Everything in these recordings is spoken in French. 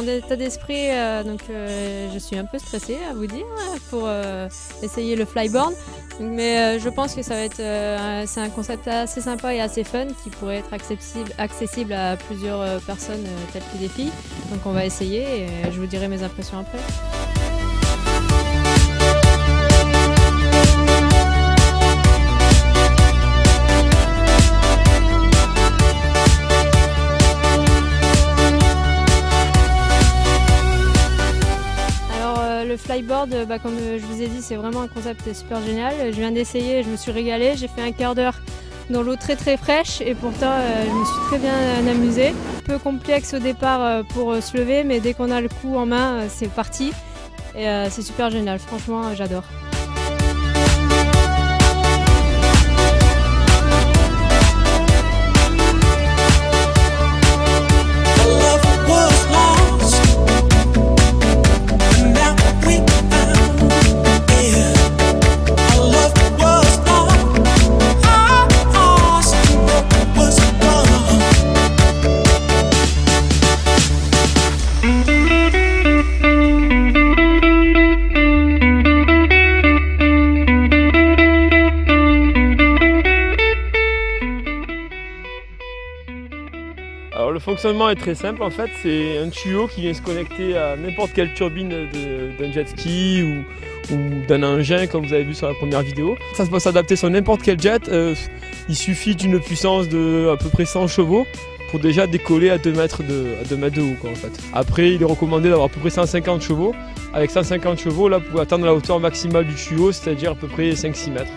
état d'esprit, je suis un peu stressée à vous dire pour essayer le flyboard. Mais je pense que ça va être c'est un concept assez sympa et assez fun qui pourrait être accessible à plusieurs personnes telles que des filles. Donc on va essayer et je vous dirai mes impressions après. Le flyboard, comme je vous ai dit, c'est vraiment un concept super génial. Je viens d'essayer, je me suis régalée. J'ai fait un quart d'heure dans l'eau très fraîche et pourtant je me suis très bien amusée. Un peu complexe au départ pour se lever, mais dès qu'on a le coup en main, c'est parti. Et c'est super génial, franchement j'adore. Alors le fonctionnement est très simple en fait, c'est un tuyau qui vient se connecter à n'importe quelle turbine d'un jet ski ou d'un engin comme vous avez vu sur la première vidéo. Ça peut s'adapter sur n'importe quel jet, il suffit d'une puissance de à peu près 100 chevaux pour déjà décoller à 2 mètres de haut quoi, en fait. Après il est recommandé d'avoir à peu près 150 chevaux. Avec 150 chevaux là vous pouvez atteindre la hauteur maximale du tuyau, c'est-à-dire à peu près 5-6 mètres.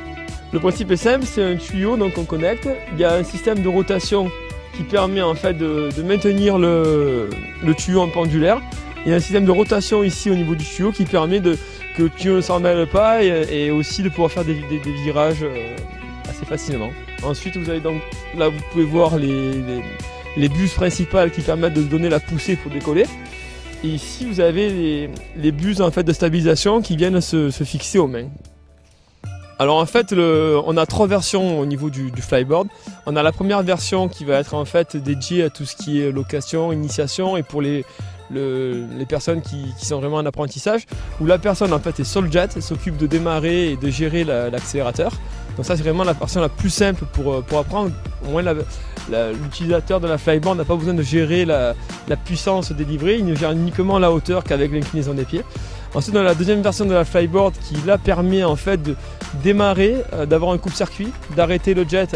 Le principe est simple, c'est un tuyau donc on connecte, il y a un système de rotation qui permet en fait de maintenir le tuyau en pendulaire. Il y a un système de rotation ici au niveau du tuyau qui permet que le tuyau ne s'en mêle pas et aussi de pouvoir faire des virages assez facilement. Ensuite vous avez donc là vous pouvez voir les buses principales qui permettent de donner la poussée pour décoller. Et ici vous avez les buses en fait de stabilisation qui viennent se fixer aux mains. Alors en fait, on a 3 versions au niveau du flyboard. On a la première version qui va être en fait dédiée à tout ce qui est location, initiation et pour les personnes qui sont vraiment en apprentissage, où la personne en fait est sur le jet, s'occupe de démarrer et de gérer l'accélérateur. Donc ça c'est vraiment la version la plus simple pour apprendre. Au moins l'utilisateur de la flyboard n'a pas besoin de gérer la puissance délivrée, il ne gère uniquement la hauteur qu'avec l'inclinaison des pieds. Ensuite on a la deuxième version de la flyboard qui là permet en fait de démarrer, d'avoir un coupe-circuit, d'arrêter le jet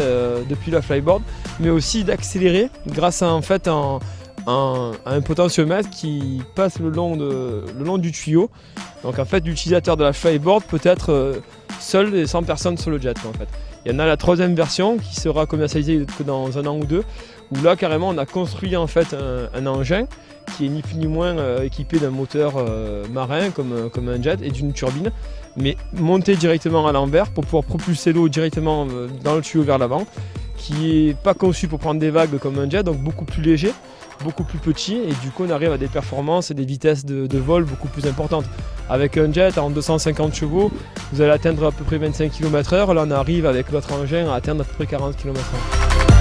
depuis la flyboard, mais aussi d'accélérer grâce à en fait un potentiomètre qui passe le long du tuyau. Donc en fait l'utilisateur de la flyboard peut être seul et sans personne sur le jet en fait. Il y en a la troisième version qui sera commercialisée que dans 1 an ou 2, où là carrément on a construit en fait un engin qui est ni plus ni moins équipé d'un moteur marin comme un jet et d'une turbine, mais monté directement à l'envers pour pouvoir propulser l'eau directement dans le tuyau vers l'avant, qui n'est pas conçu pour prendre des vagues comme un jet, donc beaucoup plus léger, beaucoup plus petit, et du coup on arrive à des performances et des vitesses de vol beaucoup plus importantes. Avec un jet en 250 chevaux, vous allez atteindre à peu près 25 km/h, là on arrive avec l'autre engin à atteindre à peu près 40 km/h.